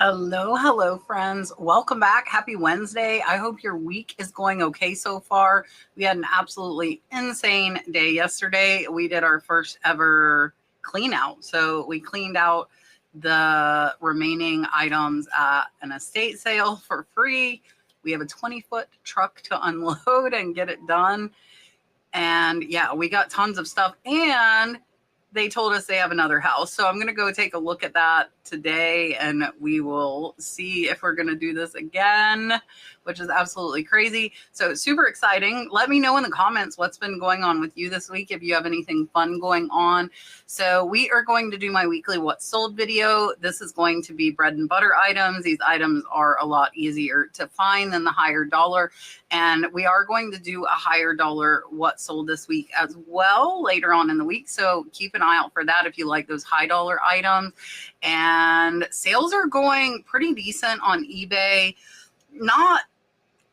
Hello, friends. Welcome back. Happy Wednesday. I hope your week is going okay so far. We had an absolutely insane day yesterday. We did our first ever clean out. So we cleaned out the remaining items at an estate sale for free. We have a 20-foot truck to unload and get it done. And yeah, we got tons of stuff, and they told us they have another house. So I'm going to go take a look at that today, and we will see if we're going to do this again, which is absolutely crazy. So super exciting. Let me know in the comments what's been going on with you this week, if you have anything fun going on. So we are going to do my weekly What Sold video. This is going to be bread and butter items. These items are a lot easier to find than the higher dollar. And we are going to do a higher dollar What Sold this week as well later on in the week. So keep an eye out for that if you like those high dollar items. And sales are going pretty decent on eBay. Not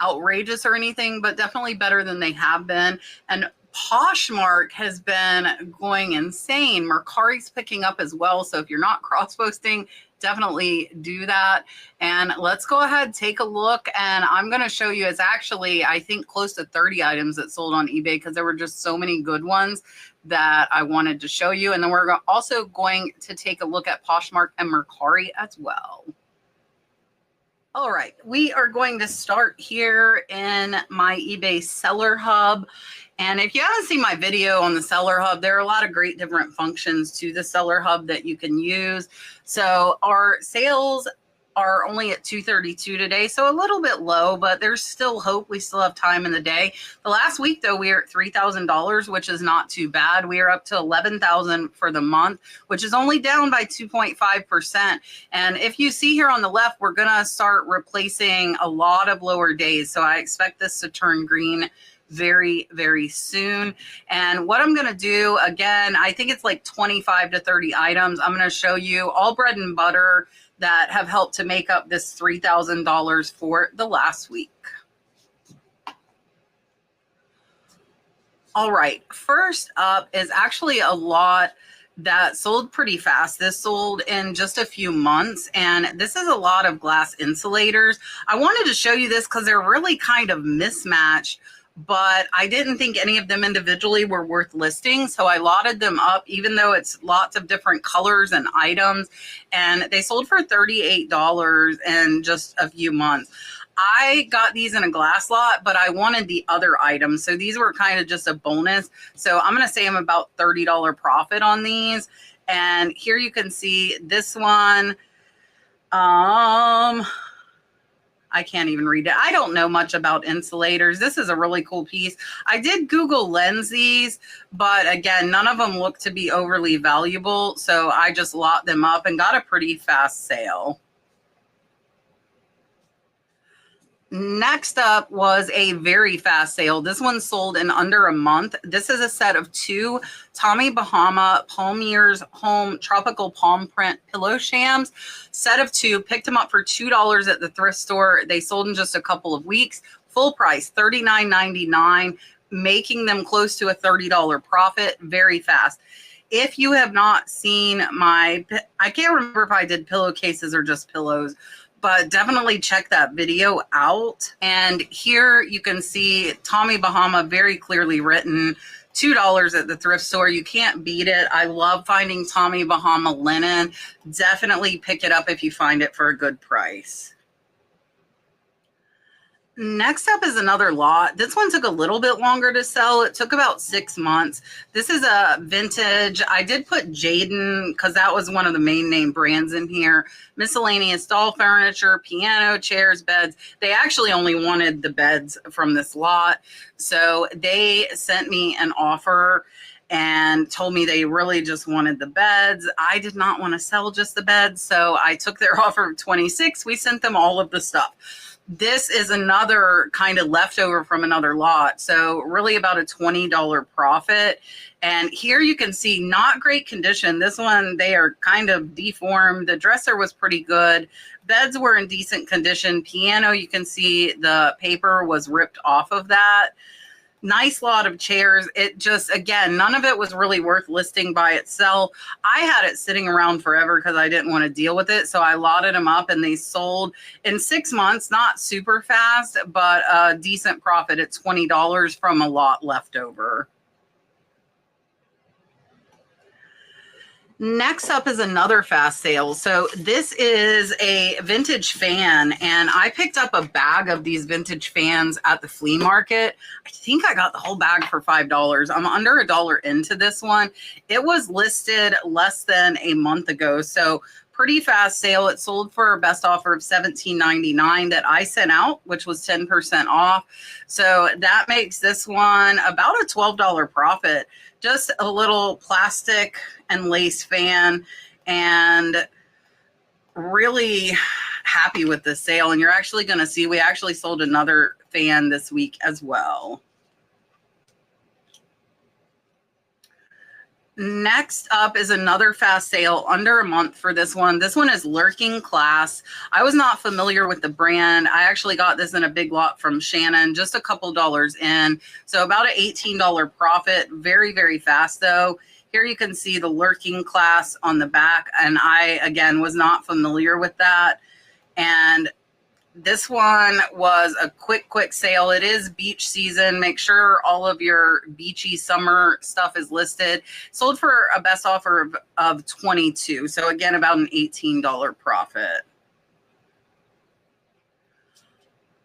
outrageous or anything, but definitely better than they have been. And Poshmark has been going insane. Mercari's picking up as well. So if you're not cross-posting, definitely do that. And let's go ahead, take a look. And I'm going to show you, it's actually, I think, close to 30 items that sold on eBay because there were just so many good ones that I wanted to show you. And then we're also going to take a look at Poshmark and Mercari as well. All right, we are going to start here in my eBay Seller Hub. And if you haven't seen my video on the Seller Hub, there are a lot of great different functions to the Seller Hub that you can use. So our sales are only at 232 today, so a little bit low, but there's still hope. We still have time in the day. The last week, though, we are at $3,000, which is not too bad. We are up to $11,000 for the month, which is only down by 2.5%. And if you see here on the left, we're going to start replacing a lot of lower days. So I expect this to turn green very, very soon. And what I'm going to do, again, I think it's like 25 to 30 items. I'm going to show you all bread and butter that have helped to make up this $3,000 for the last week. All right, first up is actually a lot that sold pretty fast. This sold in just a few months, and this is a lot of glass insulators. I wanted to show you this because they're really kind of mismatched, but I didn't think any of them individually were worth listing. So I lotted them up, even though it's lots of different colors and items, and they sold for $38 in just a few months. I got these in a glass lot, but I wanted the other items. So these were kind of just a bonus. So I'm going to say I'm about $30 profit on these. And here you can see this one. I can't even read it. I don't know much about insulators. This is a really cool piece. I did Google lens these, but again, none of them look to be overly valuable. So I just lot them up and got a pretty fast sale. Next up was a very fast sale. This one sold in under a month. This is a set of 2 Tommy Bahama Palmier's Home Tropical Palm Print Pillow Shams. Set of 2, picked them up for $2 at the thrift store. They sold in just a couple of weeks. Full price, $39.99, making them close to a $30 profit very fast. If you have not seen I can't remember if I did pillowcases or just pillows, but definitely check that video out. And here you can see Tommy Bahama very clearly written, $2 at the thrift store. You can't beat it. I love finding Tommy Bahama linen. Definitely pick it up if you find it for a good price. Next up is another lot. This one took a little bit longer to sell. It took about 6 months. This is a vintage. I did put Jaden because that was one of the main name brands in here. Miscellaneous doll furniture, piano, chairs, beds. They actually only wanted the beds from this lot. So they sent me an offer and told me they really just wanted the beds. I did not want to sell just the beds. So I took their offer of 26. We sent them all of the stuff. This is another kind of leftover from another lot. So really about a $20 profit. And here you can see not great condition. This one, they are kind of deformed. The dresser was pretty good. Beds were in decent condition. Piano, you can see the paper was ripped off of that. Nice lot of chairs. It just, again, none of it was really worth listing by itself. I had it sitting around forever because I didn't want to deal with it. So I lotted them up and they sold in 6 months, not super fast, but a decent profit at $20 from a lot left over. Next up is another fast sale. So this is a vintage fan, and I picked up a bag of these vintage fans at the flea market. I think I got the whole bag for $5. I'm under $1 into this one. It was listed less than a month ago, so pretty fast sale. It sold for a best offer of $17.99 that I sent out, which was 10% off. So that makes this one about a $12 profit. Just a little plastic and lace fan, and really happy with the sale. And you're actually going to see, we actually sold another fan this week as well. Next up is another fast sale, under a month for this one. This one is Lurking Class. I was not familiar with the brand. I actually got this in a big lot from Shannon, just a couple dollars in. So about an $18 profit. Very, very fast though. Here you can see the Lurking Class on the back. And I, again, was not familiar with that. And this one was a quick sale. It is beach season. Make sure all of your beachy summer stuff is listed. Sold for a best offer of $22. So again, about an $18 profit.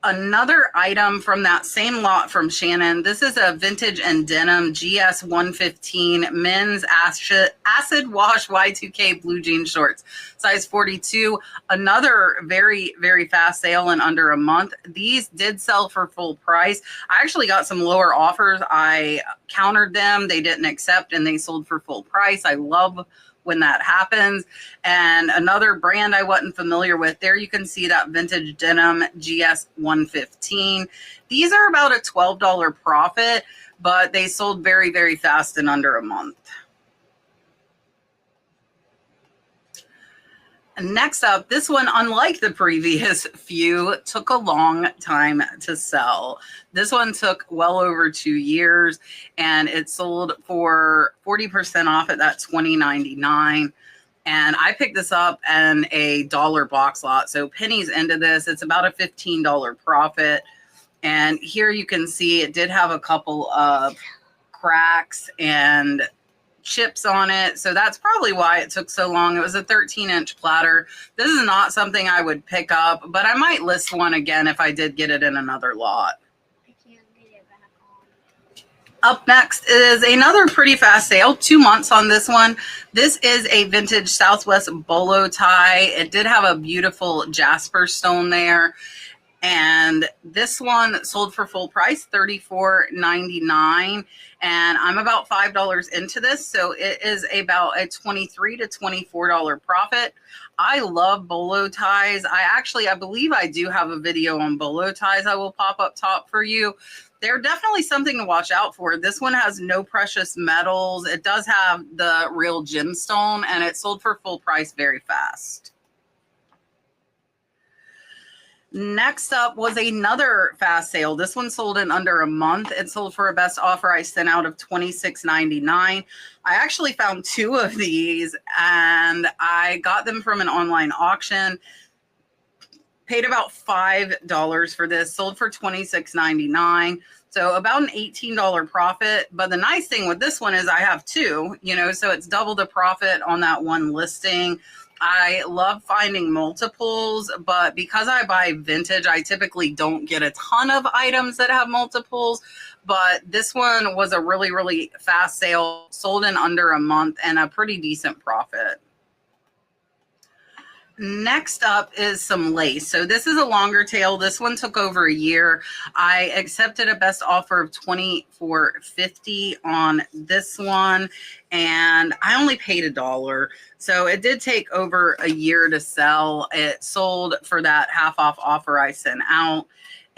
Another item from that same lot from Shannon. This is a vintage and denim GS 115 men's acid wash Y2K blue jean shorts, size 42. Another very, very fast sale in under a month. These did sell for full price. I actually got some lower offers. I countered them. They didn't accept and they sold for full price. I love when that happens. And another brand I wasn't familiar with, there you can see that vintage denim GS 115. These are about a $12 profit, but they sold very, very fast in under a month. Next up, this one, unlike the previous few, took a long time to sell. This one took well over 2 years, and it sold for 40% off at that $20.99. And I picked this up in a dollar box lot. So pennies into this, it's about a $15 profit. And here you can see it did have a couple of cracks and chips on it, so that's probably why it took so long. It was a 13-inch platter. This is not something I would pick up, but I might list one again if I did get it in another lot. I can't get it back on. Up next is another pretty fast sale, 2 months on this one. This is a vintage Southwest bolo tie. It did have a beautiful jasper stone there. And this one sold for full price, $34.99. And I'm about $5 into this, so it is about a $23 to $24 profit. I love bolo ties. I believe I do have a video on bolo ties I will pop up top for you. They're definitely something to watch out for. This one has no precious metals. It does have the real gemstone, and it sold for full price very fast. Next up was another fast sale. This one sold in under a month. It sold for a best offer I sent out of $26.99. I actually found 2 of these, and I got them from an online auction. Paid about $5 for this, sold for $26.99. So about an $18 profit. But the nice thing with this one is I have 2, so it's double the profit on that one listing. I love finding multiples, but because I buy vintage, I typically don't get a ton of items that have multiples. But this one was a really, really fast sale, sold in under a month, and a pretty decent profit. Next up is some lace. So this is a longer tail. This one took over a year. I accepted a best offer of $24.50 on this one, and I only paid $1. So it did take over a year to sell. It sold for that half off offer I sent out,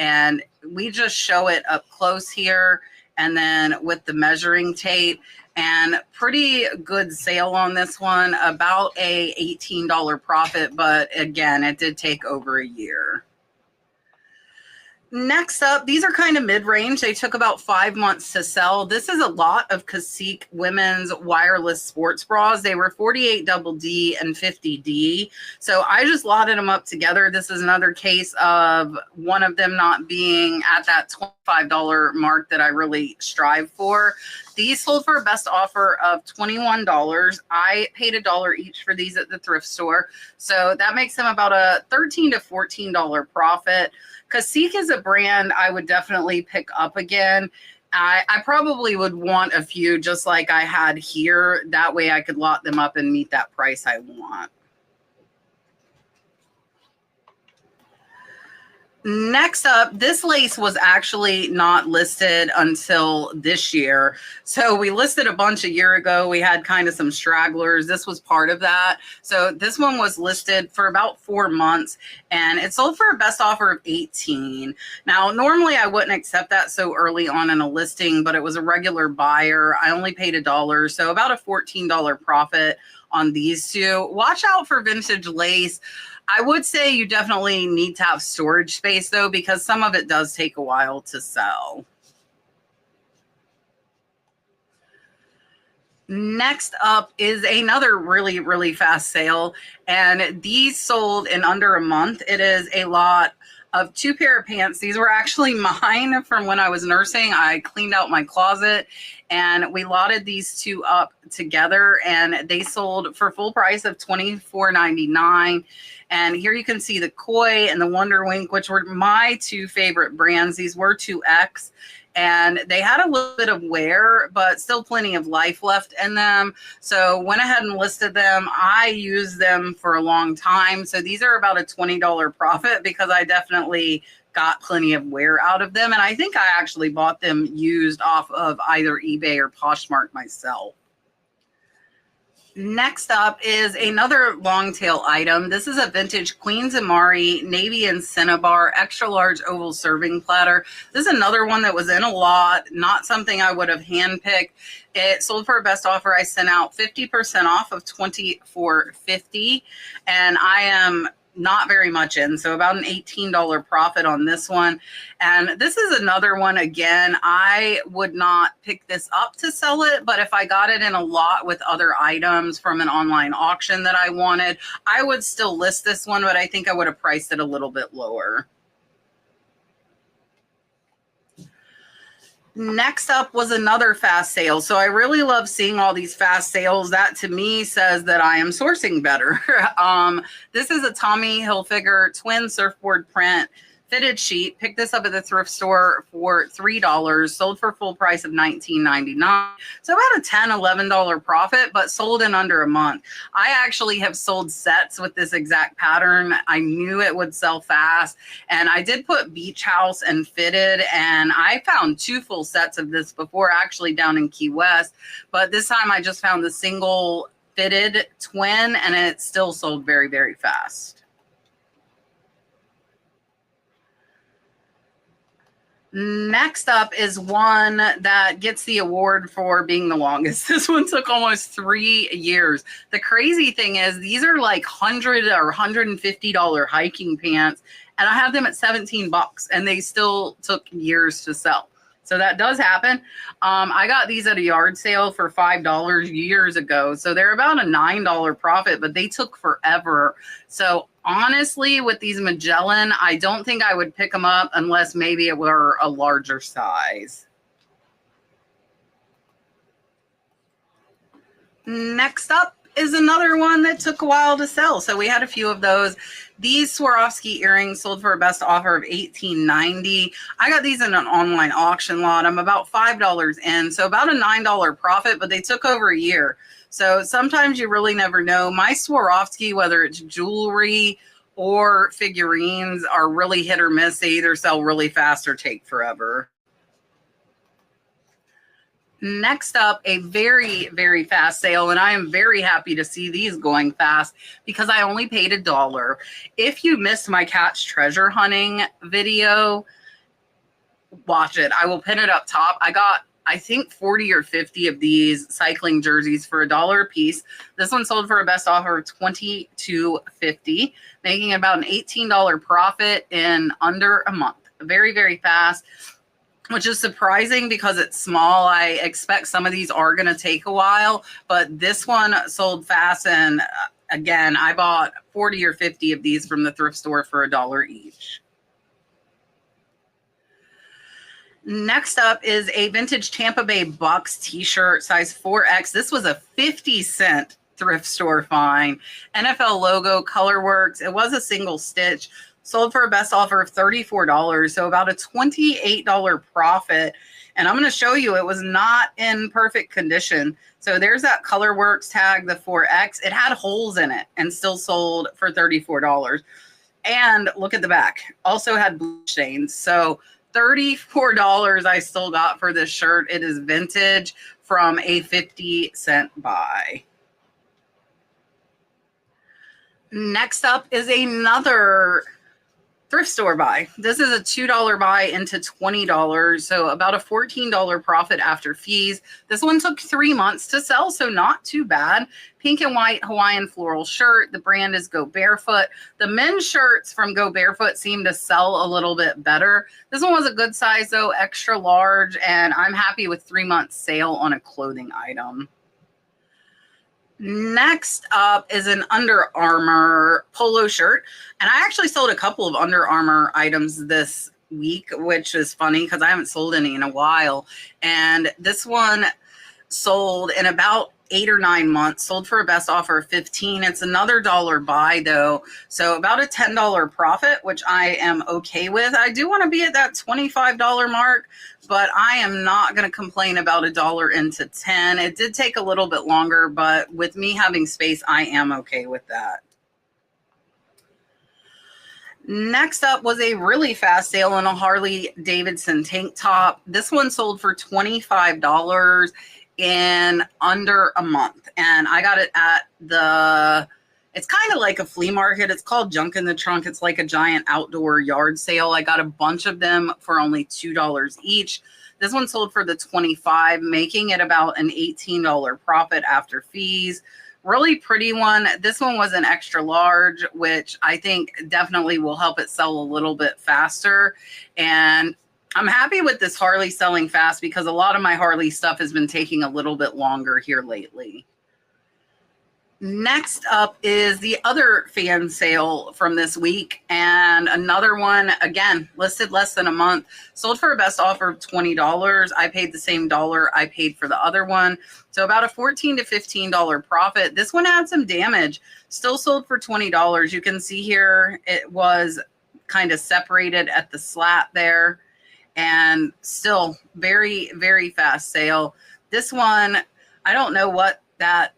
and we just show it up close here and then with the measuring tape. And pretty good sale on this one, about a $18 profit, but again, it did take over a year. Next up, these are kind of mid-range. They took about 5 months to sell. This is a lot of Cacique women's wireless sports bras. They were 48 double D and 50 D. So I just lotted them up together. This is another case of one of them not being at that $25 mark that I really strive for. These sold for a best offer of $21. I paid $1 each for these at the thrift store. So that makes them about a $13 to $14 profit. Cacique is a brand I would definitely pick up again. I probably would want a few just like I had here. That way I could lot them up and meet that price I want. Next up, this lace was actually not listed until this year. So we listed a bunch a year ago. We had kind of some stragglers. This was part of that. So this one was listed for about 4 months and it sold for a best offer of $18. Now, normally I wouldn't accept that so early on in a listing, but it was a regular buyer. I only paid $1, so about a $14 profit on these two. Watch out for vintage lace. I would say you definitely need to have storage space though, because some of it does take a while to sell. Next up is another really, really fast sale. And these sold in under a month. It is a lot of 2 pair of pants. These were actually mine from when I was nursing. I cleaned out my closet and we lotted these 2 up together and they sold for full price of $24.99. And here you can see the Koi and the Wonder Wink, which were my 2 favorite brands. These were 2X. And they had a little bit of wear, but still plenty of life left in them. So went ahead and listed them. I used them for a long time. So these are about a $20 profit because I definitely got plenty of wear out of them. And I think I actually bought them used off of either eBay or Poshmark myself. Next up is another long tail item. This is a vintage Queen's Amari navy and cinnabar extra large oval serving platter. This is another one that was in a lot, not something I would have handpicked. It sold for a best offer. I sent out 50% off of $24.50, and I am not very much in, so about an $18 profit on this one. And this is another one, again, I would not pick this up to sell it, but if I got it in a lot with other items from an online auction that I wanted, I would still list this one, but I think I would have priced it a little bit lower. Next up was another fast sale. So I really love seeing all these fast sales. That to me says that I am sourcing better. This is a Tommy Hilfiger twin surfboard print fitted sheet. Picked this up at the thrift store for $3, sold for full price of $19.99. So about a $10, $11 profit, but sold in under a month. I actually have sold sets with this exact pattern. I knew it would sell fast, and I did put beach house and fitted, and I found 2 full sets of this before, actually down in Key West, but this time I just found the single fitted twin, and it still sold very, very fast. Next up is one that gets the award for being the longest. This one took almost 3 years. The crazy thing is these are like $100 or $150 hiking pants, and I have them at 17 bucks, and they still took years to sell. So that does happen. I got these at a yard sale for $5 years ago. So they're about a $9 profit, but they took forever. So honestly, with these Magellan, I don't think I would pick them up unless maybe it were a larger size. Next up is another one that took a while to sell. So we had a few of those. These Swarovski earrings sold for a best offer of $18.90. I got these in an online auction lot. I'm about $5 in, so about a $9 profit, but they took over a year. So sometimes you really never know. My Swarovski, whether it's jewelry or figurines, are really hit or miss. They either sell really fast or take forever. Next up, a very, very fast sale, and I am very happy to see these going fast because I only paid $1. If you missed my catch treasure hunting video, watch it. I will pin it up top. I got, I think, 40 or 50 of these cycling jerseys for $1 a piece. This one sold for a best offer of $22.50, making about an $18 profit in under a month. very, very fast, which is surprising because it's small. I expect some of these are going to take a while, but this one sold fast. And again, I bought 40 or 50 of these from the thrift store for $1 each. Next up is a vintage Tampa Bay Bucks t-shirt, size 4X. This was a 50-cent thrift store find. NFL logo, color works. It was a single stitch. Sold for a best offer of $34, so about a $28 profit. And I'm going to show you it was not in perfect condition. So there's that color works tag, the 4X. It had holes in it and still sold for $34. And look at the back. Also had blue stains. So $34 I still got for this shirt. It is vintage from a 50-cent buy. Next up is another thrift store buy. This is a $2 buy into $20, so about a $14 profit after fees. This one took 3 months to sell, so not too bad. Pink and white Hawaiian floral shirt. The brand is Go Barefoot. The men's shirts from Go Barefoot seem to sell a little bit better. This one was a good size though, extra large, and I'm happy with 3 months sale on a clothing item. Next up is an Under Armour polo shirt. And I actually sold a couple of Under Armour items this week, which is funny because I haven't sold any in a while. And this one sold in about 8 or 9 months, sold for a best offer of $15. It's another dollar buy though. So about a $10 profit, which I am okay with. I do want to be at that $25 mark, but I am not going to complain about a dollar into 10. It did take a little bit longer, but with me having space, I am okay with that. Next up was a really fast sale on a Harley-Davidson tank top. This one sold for $25 in under a month. And I got it at it's kind of like a flea market. It's called Junk in the Trunk. It's like a giant outdoor yard sale. I got a bunch of them for only $2 each. This one sold for the $25, making it about an $18 profit after fees. Really pretty one. This one was an extra large, which I think definitely will help it sell a little bit faster. And I'm happy with this Harley selling fast because a lot of my Harley stuff has been taking a little bit longer here lately. Next up is the other fan sale from this week, and another one, again, listed less than a month, sold for a best offer of $20. I paid the same dollar I paid for the other one, so about a $14 to $15 profit. This one had some damage, still sold for $20. You can see here it was kind of separated at the slat there, and still very, very fast sale. This one, I don't know what that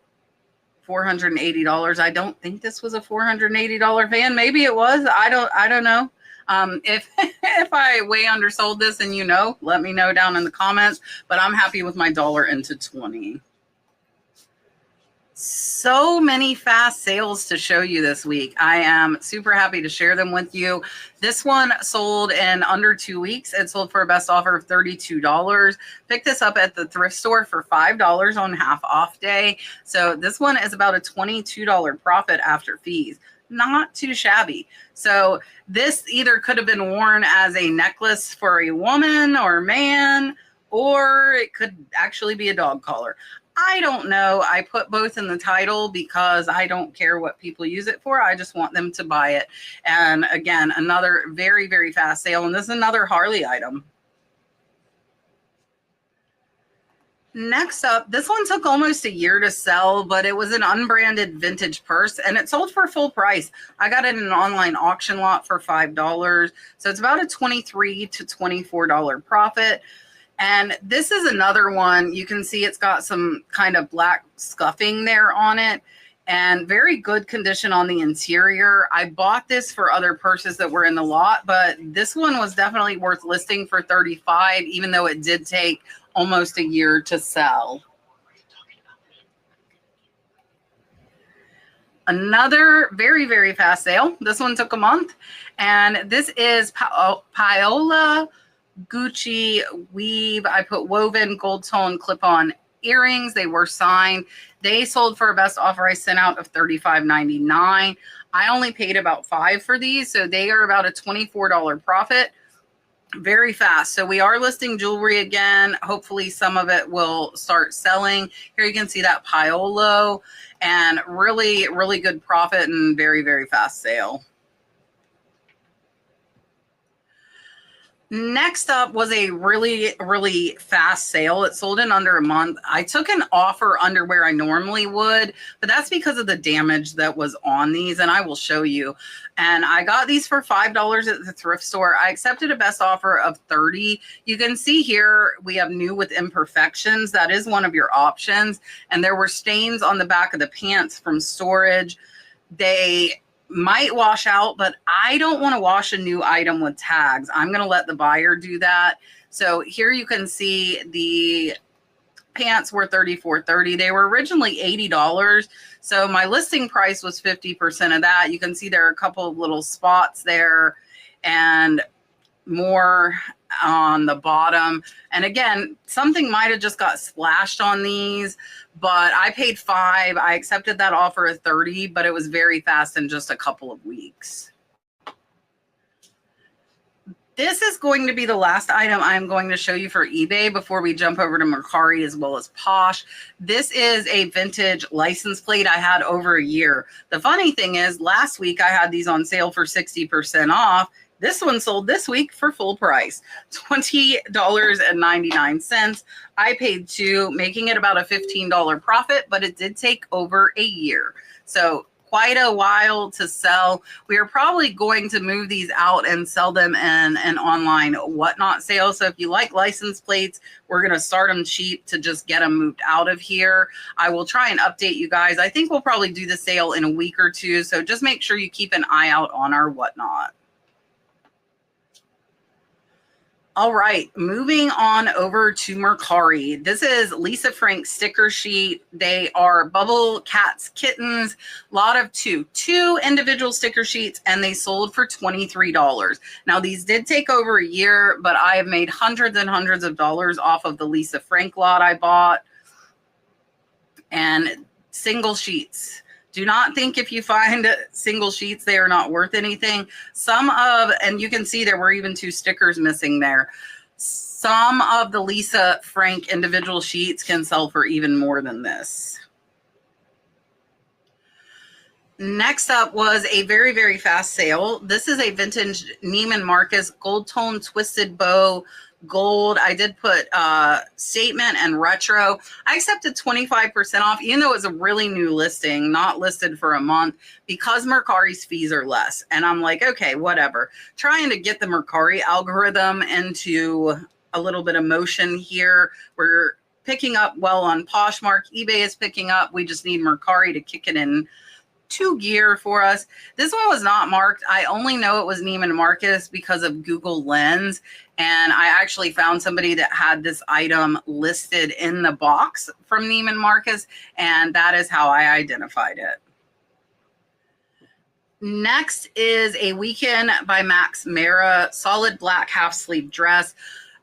$480. I don't think this was a $480 van. Maybe it was. I don't know. If I way undersold this and you know, let me know down in the comments, but I'm happy with my dollar into 20. So many fast sales to show you this week. I am super happy to share them with you. This one sold in under 2 weeks. It sold for a best offer of $32. Picked this up at the thrift store for $5 on half off day. So this one is about a $22 profit after fees. Not too shabby. So this either could have been worn as a necklace for a woman or man, or it could actually be a dog collar. I don't know. I put both in the title because I don't care what people use it for. I just want them to buy it. And again, another very, very fast sale. And this is another Harley item. Next up, this one took almost a year to sell, but it was an unbranded vintage purse and it sold for full price. I got it in an online auction lot for $5. So it's about a $23 to $24 profit. And this is another one. You can see it's got some kind of black scuffing there on it and very good condition on the interior. I bought this for other purses that were in the lot, but this one was definitely worth listing for $35, even though it did take almost a year to sell. Another very, very fast sale. This one took a month, and this is Paola Gucci weave. I put woven gold tone clip-on earrings. They were signed. They sold for a best offer I sent out of $35.99. I only paid about $5 for these, so they are about a $24 profit. very fast. So we are listing jewelry again. Hopefully some of it will start selling. Here you can see that polo, and really, really good profit and very, very fast sale. Next up was a really, really fast sale. It sold in under a month. I took an offer under where I normally would, but that's because of the damage that was on these, and I will show you. And I got these for $5 at the thrift store. I accepted a best offer of $30. You can see here we have new with imperfections. That is one of your options. And there were stains on the back of the pants from storage. They might wash out, but I don't want to wash a new item with tags. I'm going to let the buyer do that. So here you can see the pants were $34.30. They were originally $80. So my listing price was 50% of that. You can see there are a couple of little spots there and more on the bottom. And again, something might have just got splashed on these, but I paid $5. I accepted that offer at $30, but it was very fast in just a couple of weeks. This is going to be the last item I'm going to show you for eBay before we jump over to Mercari as well as Posh. This is a vintage license plate I had over a year. The funny thing is, last week I had these on sale for 60% off. This one sold this week for full price, $20.99. I paid $2, making it about a $15 profit, but it did take over a year. So quite a while to sell. We are probably going to move these out and sell them in an online whatnot sale. So if you like license plates, we're going to start them cheap to just get them moved out of here. I will try and update you guys. I think we'll probably do the sale in a week or two. So just make sure you keep an eye out on our whatnot. All right, moving on over to Mercari. This is Lisa Frank sticker sheet. They are bubble cats, kittens, lot of two individual sticker sheets, and they sold for $23. Now, these did take over a year, but I have made hundreds and hundreds of dollars off of the Lisa Frank lot I bought. And single sheets. Do not think if you find single sheets, they are not worth anything. And you can see there were even 2 stickers missing there. Some of the Lisa Frank individual sheets can sell for even more than this. Next up was a very, very fast sale. This is a vintage Neiman Marcus gold tone twisted bow gold. I did put statement and retro. I accepted 25% off, even though it's a really new listing, not listed for a month, because Mercari's fees are less. And I'm like, okay, whatever. Trying to get the Mercari algorithm into a little bit of motion here. We're picking up well on Poshmark. eBay is picking up. We just need Mercari to kick it in to gear for us. This one was not marked. I only know it was Neiman Marcus because of Google Lens. And I actually found somebody that had this item listed in the box from Neiman Marcus, and that is how I identified it. Next is a Weekend by Max Mara solid black half sleeve dress.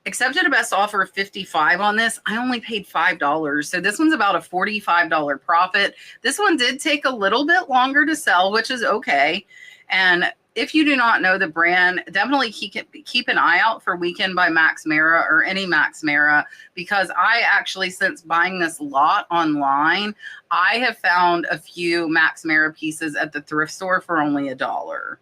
Accepted a best offer of $55 on this. I only paid $5. So this one's about a $45 profit. This one did take a little bit longer to sell, which is okay. And if you do not know the brand, definitely keep an eye out for Weekend by Max Mara or any Max Mara, because I actually, since buying this lot online, I have found a few Max Mara pieces at the thrift store for only $1.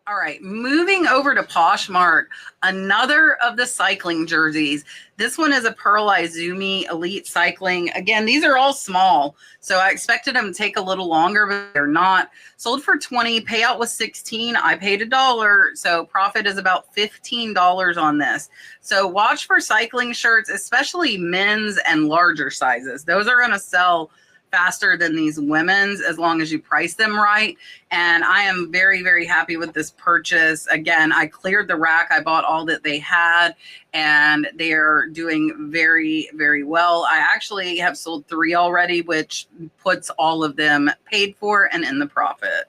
All right, moving over to Poshmark, another of the cycling jerseys. This one is a Pearlizumi Elite Cycling. Again, these are all small, so I expected them to take a little longer, but they're not. Sold for $20, payout was $16. I paid $1, so profit is about $15 on this. So watch for cycling shirts, especially men's and larger sizes. Those are going to sell faster than these women's as long as you price them right. And I am very, very happy with this purchase. Again, I cleared the rack. I bought all that they had, and they are doing very, very well. I actually have sold 3 already, which puts all of them paid for and in the profit.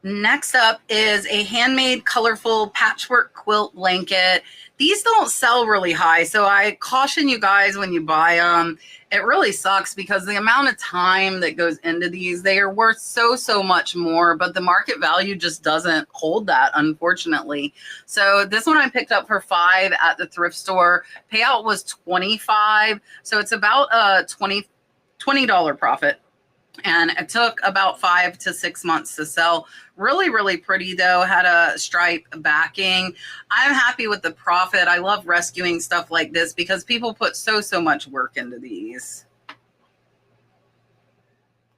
Next up is a handmade colorful patchwork quilt blanket. These don't sell really high, so I caution you guys when you buy them. It really sucks because the amount of time that goes into these, they are worth so much more, but the market value just doesn't hold that, unfortunately. So this one I picked up for $5 at the thrift store. Payout was $25, so it's about a $20 profit. And it took about 5 to 6 months to sell. Really pretty though, had a stripe backing. I'm happy with the profit. I love rescuing stuff like this because people put so much work into these.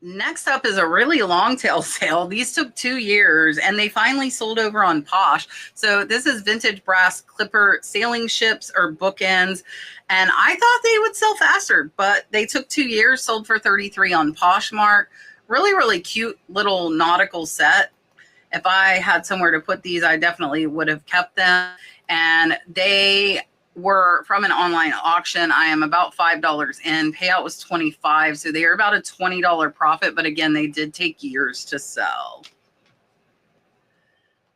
Next up is a really long tail sale. These took 2 years and they finally sold over on Posh. So this is vintage brass clipper sailing ships or bookends. And I thought they would sell faster, but they took 2 years, sold for $33 on Poshmark. Really cute little nautical set. If I had somewhere to put these, I definitely would have kept them. And they were from an online auction. I am about $5 in. Payout was $25, so they are about a $20 profit, but again, they did take years to sell.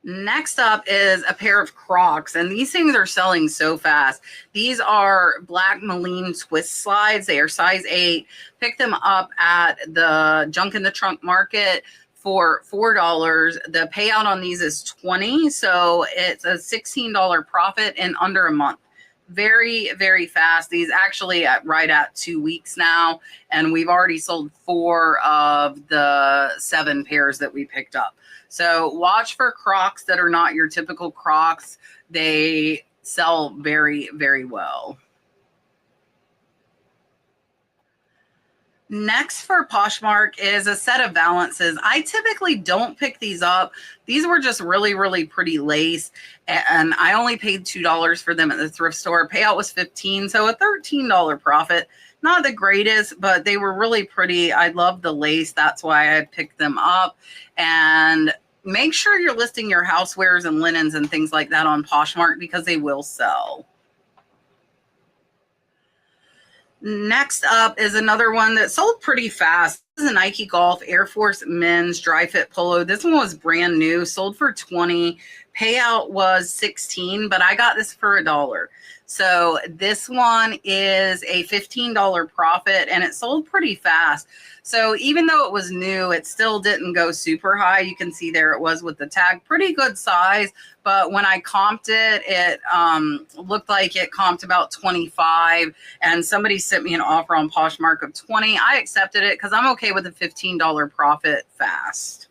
Next up is a pair of Crocs, and these things are selling so fast. These are black Molen twist slides. They are size 8. Picked them up at the Junk in the Trunk market for $4. The payout on these is $20, so it's a $16 profit in under a month. Very fast. These actually right at 2 weeks now, and we've already sold 4 of the 7 pairs that we picked up. So watch for Crocs that are not your typical Crocs. They sell very well. Next for Poshmark is a set of valances. I typically don't pick these up. These were just really pretty lace, and I only paid $2 for them at the thrift store. Payout was $15, so a $13 profit. Not the greatest, but they were really pretty. I love the lace. That's why I picked them up. And make sure you're listing your housewares and linens and things like that on Poshmark because they will sell. Next up is another one that sold pretty fast. This is a Nike Golf Air Force men's dry fit polo. This one was brand new, sold for $20. Payout was $16, but I got this for $1. So this one is a $15 profit, and it sold pretty fast. So even though it was new, it still didn't go super high. You can see there it was with the tag, pretty good size. But when I comped it, it looked like it comped about 25, and somebody sent me an offer on Poshmark of 20. I accepted it because I'm okay with a $15 profit fast.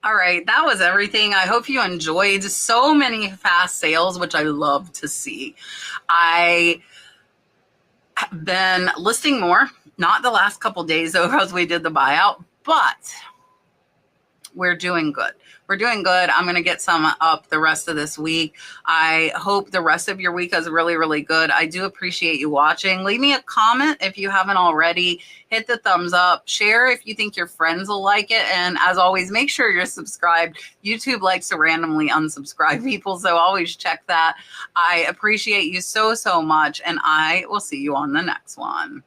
All right, that was everything. I hope you enjoyed so many fast sales, which I love to see. I have been listing more, not the last couple days though, because we did the buyout, but we're doing good. We're doing good. I'm going to get some up the rest of this week. I hope the rest of your week is really good. I do appreciate you watching. Leave me a comment if you haven't already. Hit the thumbs up. Share if you think your friends will like it. And as always, make sure you're subscribed. YouTube likes to randomly unsubscribe people, so always check that. I appreciate you so much, and I will see you on the next one.